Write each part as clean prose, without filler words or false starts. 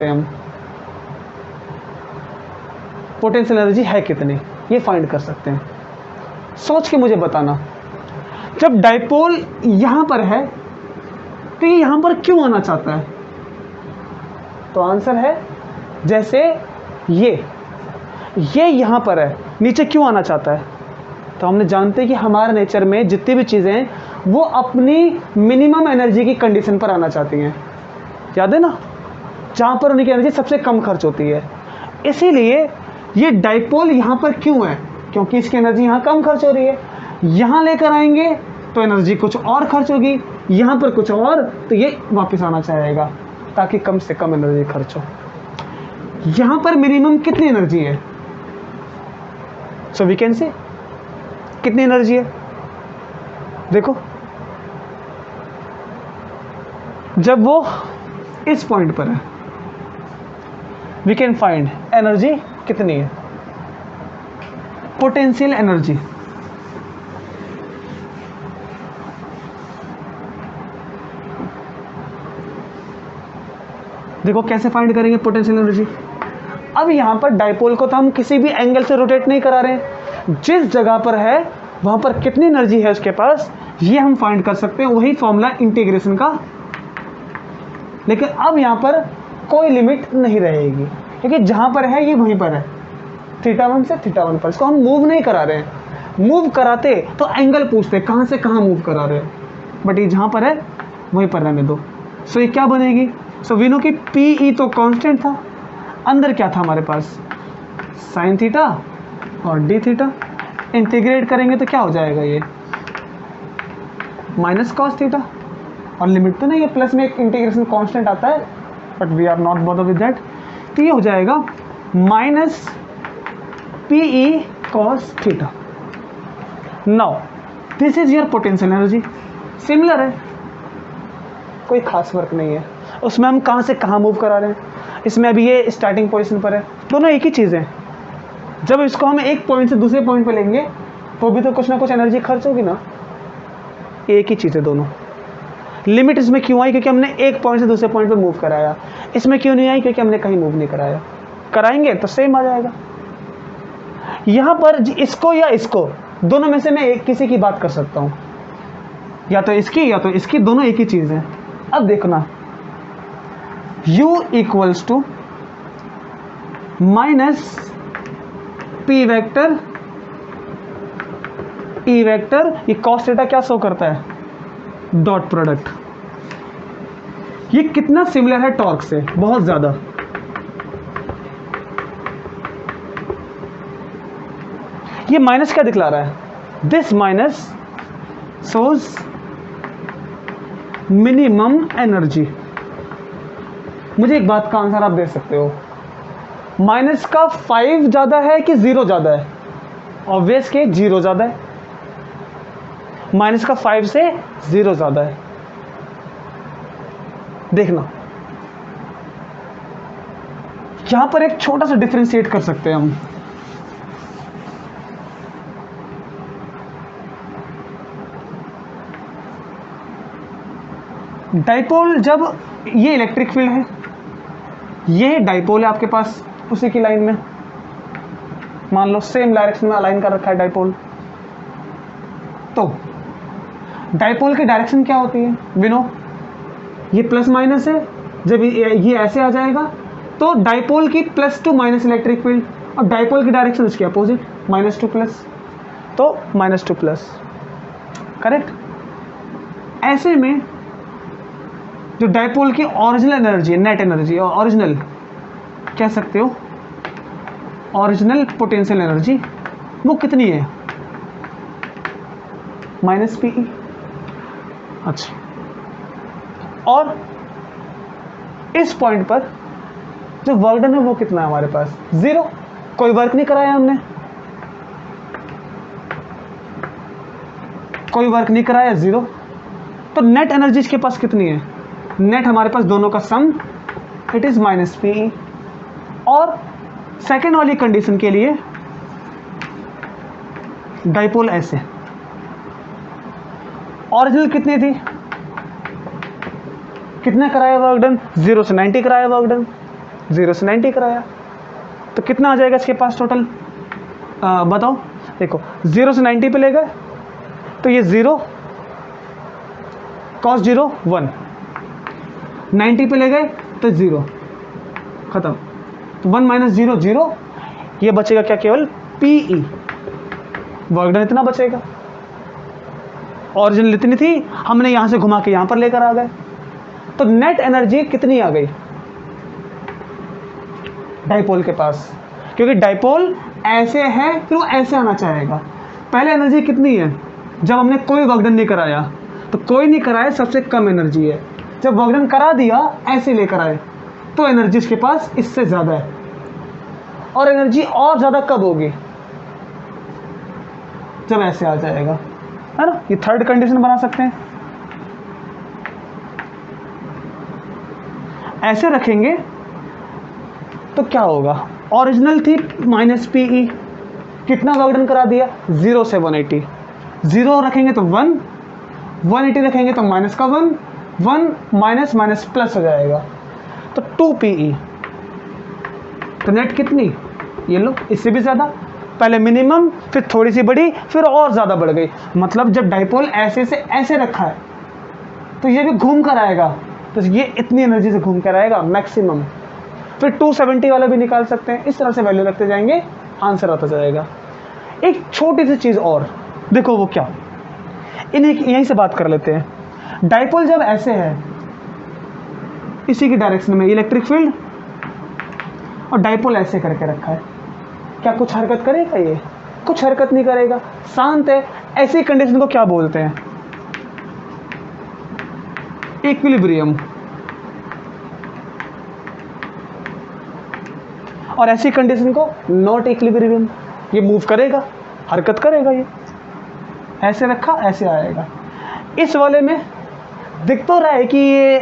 हम potential energy है कितनी, ये फाइंड कर सकते हैं। सोच के मुझे बताना, जब डाइपोल यहां पर है तो ये यहां पर क्यों आना चाहता है? तो आंसर है जैसे ये यहां पर है, नीचे क्यों आना चाहता है? तो हमने जानते हैं कि हमारे नेचर में जितनी भी चीज़ें हैं वो अपनी मिनिमम एनर्जी की कंडीशन पर आना चाहती हैं, याद है ना, जहां पर उनकी एनर्जी सबसे कम खर्च होती है। इसीलिए ये डाइपोल यहां पर क्यों है? क्योंकि इसकी एनर्जी यहां कम खर्च हो रही है। यहां लेकर आएंगे तो एनर्जी कुछ और खर्च होगी, यहां पर कुछ और, तो ये वापस आना चाहेगा ताकि कम से कम एनर्जी खर्च हो। यहां पर मिनिमम कितनी एनर्जी है? सो वी कैन से कितनी एनर्जी है, देखो जब वो इस पॉइंट पर है वी कैन फाइंड एनर्जी कितनी है, पोटेंशियल एनर्जी। देखो कैसे फाइंड करेंगे पोटेंशियल एनर्जी। अब यहां पर डाइपोल को तो हम किसी भी एंगल से रोटेट नहीं करा रहे हैं, जिस जगह पर है वहां पर कितनी एनर्जी है उसके पास, ये हम फाइंड कर सकते हैं, वही फॉर्मूला इंटीग्रेशन का। लेकिन अब यहां पर कोई लिमिट नहीं रहेगी, क्योंकि जहां पर है ये वहीं पर है, θ1 से θ1 पर। इसको हम मूव नहीं करा रहे हैं, मूव कराते तो एंगल पूछते कहां से कहां मूव करा रहे हैं, बट ये जहां पर है वहीं पर रहने दो। सो ये क्या बनेगी? सो वी नो कि PE तो कांस्टेंट था, अंदर क्या था हमारे पास, साइन थीटा और डी थीटा। इंटीग्रेट करेंगे तो क्या हो जाएगा, ये माइनस कॉस थीटा, और लिमिट तो नहीं है, प्लस में एक इंटीग्रेशन कांस्टेंट आता है, but we are not bother with that. तो ये हो जाएगा minus PE cos theta. Now this is your potential energy. Similar है, कोई खास फर्क नहीं है उसमें, हम कहाँ से कहाँ मूव करा रहे हैं। इसमें अभी ये स्टार्टिंग पोजीशन पर है, दोनों एक ही चीज़ है। जब इसको हम एक पॉइंट से दूसरे पॉइंट पे लेंगे तो भी तो कुछ ना कुछ एनर्जी खर्च होगी ना, एक ही चीज़ है दोनों। लिमिट इसमें क्यों आई? क्योंकि हमने एक पॉइंट से दूसरे पॉइंट पे मूव कराया। इसमें क्यों नहीं आई? क्योंकि हमने कहीं मूव नहीं कराया। कराएंगे तो सेम आ जाएगा। यहाँ पर इसको या इसको, दोनों में से मैं एक किसी की बात कर सकता हूँ, या तो इसकी, दोनों एक ही चीज़ है। अब देखना, U equals to minus P vector E vector, ये कॉस थीटा क्या शो करता है, डॉट प्रोडक्ट। ये कितना सिमिलर है टॉर्क से, बहुत ज्यादा। ये माइनस क्या दिखला रहा है, this minus shows minimum energy. मुझे एक बात का आंसर आप दे सकते हो, माइनस का 5 ज्यादा है कि 0 ज्यादा है? ऑब्वियस के 0 ज्यादा है, माइनस का 5 से 0 ज्यादा है। देखना यहां पर एक छोटा सा डिफरेंशिएट कर सकते हैं हम। डाइपोल, जब ये इलेक्ट्रिक फील्ड है, ये डाइपोल है आपके पास उसी की लाइन में, मान लो सेम डायरेक्शन में अलाइन कर रखा है डाइपोल, तो डाइपोल की डायरेक्शन क्या होती है, विनो ये प्लस माइनस है। जब ये ऐसे आ जाएगा तो डाइपोल की plus two minus electric field, और डाइपोल की डायरेक्शन उसकी अपोजिट, माइनस टू प्लस, तो माइनस टू प्लस, करेक्ट। ऐसे में जो डाइपोल की ओरिजिनल एनर्जी है, नेट एनर्जी, और ओरिजिनल कह सकते हो, ओरिजिनल पोटेंशियल एनर्जी, वो कितनी है, माइनस PE। अच्छा, और इस पॉइंट पर जो वर्क डन है वो कितना है हमारे पास, 0। कोई वर्क नहीं कराया हमने, कोई वर्क नहीं कराया, 0। तो नेट एनर्जी इसके पास कितनी है, नेट हमारे पास दोनों का सम, इट इज माइनस PE। और सेकेंड वाली कंडीशन के लिए डाइपोल ऐसे, ओरिजिनल कितनी थी, कितना कराया वर्क डन, 0 से 90 कराया वर्क डन, 0 से 90 कराया, तो कितना आ जाएगा इसके पास टोटल? बताओ, देखो 0 से 90 पे ले गए तो ये 0 cos 0 1, 90 पे ले गए तो 0 खत्म, तो 1 माइनस 0 0, ये बचेगा क्या? केवल PE, वर्क डन इतना बचेगा। ओरिजिनल इतनी थी, हमने यहां से घुमा के यहां पर लेकर आ गए, तो नेट एनर्जी कितनी आ गई डाइपोल के पास? क्योंकि डाइपोल ऐसे है फिर वो ऐसे आना चाहेगा। पहले एनर्जी कितनी है जब हमने कोई वर्क डन नहीं कराया, तो कोई नहीं कराया सबसे कम एनर्जी है। जब वर्क डन करा दिया ऐसे लेकर आए तो एनर्जी इसके पास इससे ज़्यादा है, और एनर्जी और ज़्यादा कब होगी? जब ऐसे आ जाएगा, है ना? ये थर्ड कंडीशन बना सकते हैं। ऐसे रखेंगे तो क्या होगा? ओरिजिनल थी -PE, कितना वर्क डन करा दिया? 0 से 180, 0 रखेंगे तो 1, 180 रखेंगे तो माइनस का 1, 1 माइनस माइनस प्लस हो जाएगा, तो 2PE। तो नेट कितनी? ये लो, इससे भी ज़्यादा, पहले मिनिमम, फिर थोड़ी सी बढ़ी, फिर और ज़्यादा बढ़ गई। मतलब जब डाइपोल ऐसे से ऐसे रखा है तो ये भी घूम कर आएगा, तो ये इतनी एनर्जी से घूम कर आएगा मैक्सिमम। फिर 270 वाला भी निकाल सकते हैं, इस तरह से वैल्यू रखते जाएंगे, आंसर आता जाएगा। एक छोटी सी चीज़ और देखो, वो क्या, इन्हें यहीं से बात कर लेते हैं। डाइपोल जब ऐसे है इसी की डायरेक्शन में इलेक्ट्रिक फील्ड, और डाइपोल ऐसे करके रखा है, क्या कुछ हरकत करेगा? ये कुछ हरकत नहीं करेगा, शांत है। ऐसी कंडीशन को क्या बोलते हैं? इक्विलिब्रियम। और ऐसी कंडीशन को नॉट इक्विलिब्रियम। ये मूव करेगा, हरकत करेगा, ये ऐसे रखा ऐसे आएगा। इस वाले में दिख तो रहा है कि ये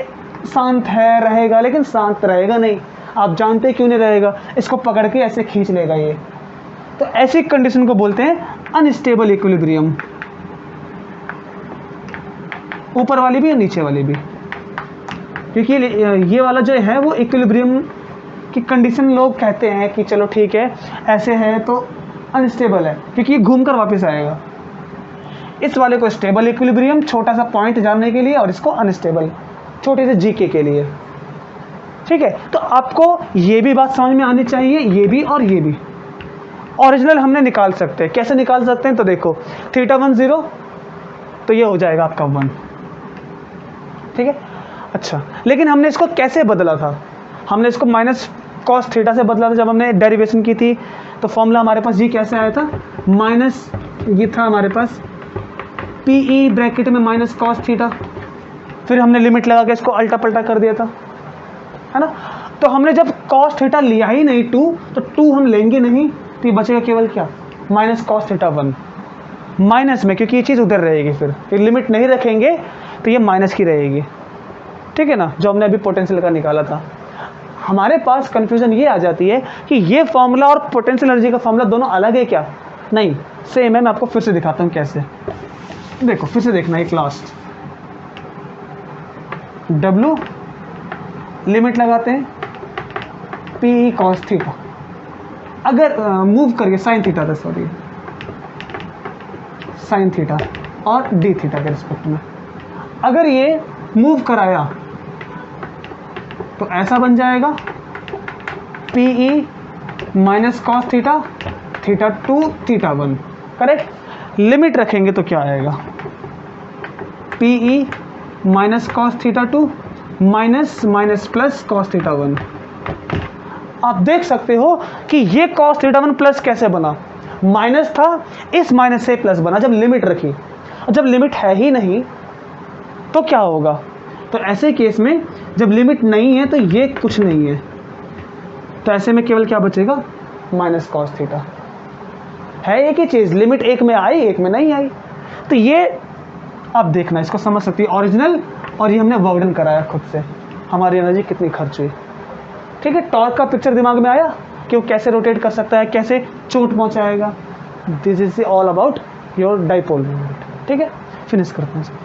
शांत है, रहेगा, लेकिन शांत रहेगा नहीं। आप जानते क्यों नहीं रहेगा? इसको पकड़ के ऐसे खींच लेगा ये। तो ऐसी कंडीशन को बोलते हैं अनस्टेबल इक्विलिब्रियम। ऊपर वाली भी और नीचे वाली भी, क्योंकि ये वाला जो है वो इक्विलिब्रियम की कंडीशन लोग कहते हैं कि चलो ठीक है, ऐसे है तो अनस्टेबल है, क्योंकि ये घूम कर वापस आएगा। इस वाले को स्टेबल इक्विलिब्रियम, छोटा सा पॉइंट जानने के लिए, और इसको अनस्टेबल, छोटे से जीके के लिए। ठीक है, तो आपको ये भी बात समझ में आनी चाहिए, ये भी और ये भी। ओरिजिनल हमने निकाल सकते हैं, कैसे निकाल सकते हैं? तो देखो, θ1 0, तो ये हो जाएगा आपका 1। ठीक है, अच्छा, लेकिन हमने इसको कैसे बदला था? हमने इसको माइनस cos थीटा से बदला था जब हमने डेरिवेशन की थी। तो फॉर्मूला हमारे पास ये कैसे आया था? माइनस, ये था हमारे पास PE ब्रैकेट में माइनस cos थीटा, फिर हमने लिमिट लगा के इसको अल्टा पल्टा कर दिया था, है ना? तो हमने जब cos थीटा लिया ही नहीं 2, तो 2 हम लेंगे नहीं, तो ये बचेगा केवल क्या? माइनस cos थीटा 1 माइनस में, क्योंकि ये चीज़ उधर रहेगी। फिर लिमिट नहीं रखेंगे तो ये माइनस की रहेगी। ठीक है ना, जो हमने अभी पोटेंशियल का निकाला था। हमारे पास कंफ्यूजन ये आ जाती है कि ये फॉर्मूला और पोटेंशियल एनर्जी का फॉर्मूला दोनों अलग है क्या? नहीं, सेम है। मैं आपको फिर से दिखाता हूँ कैसे। देखो, फिर से देखना, एक लास्ट W लिमिट लगाते हैं PE cos थीटा, अगर मूव करके साइन थीटा था, सॉरी साइन थीटा और डी थीटा के रिस्पेक्ट में, अगर ये मूव कराया तो ऐसा बन जाएगा PE minus cos theta, theta 2 theta 1, correct. Limit रखेंगे तो क्या आएगा? PE minus cos theta 2 minus minus plus cos theta 1। आप देख सकते हो कि ये cos थीटा 1 प्लस कैसे बना? माइनस था, इस माइनस से प्लस बना जब लिमिट रखी। और जब लिमिट है ही नहीं तो क्या होगा? तो ऐसे केस में जब लिमिट नहीं है तो ये कुछ नहीं है, तो ऐसे में केवल क्या बचेगा? Minus cos theta. है एक ही चीज़, लिमिट एक में आई, एक में नहीं आई। तो ये आप देखना, इसको समझ सकती है ओरिजिनल, और ये हमने वर्क डन कराया खुद से, हमारी एनर्जी कितनी खर्च हुई। ठीक है, टॉर्क का पिक्चर दिमाग में आया कि वो कैसे रोटेट कर सकता है, कैसे चोट पहुंचाएगा। This is all about your dipole moment. ठीक है, फिनिश करते हैं।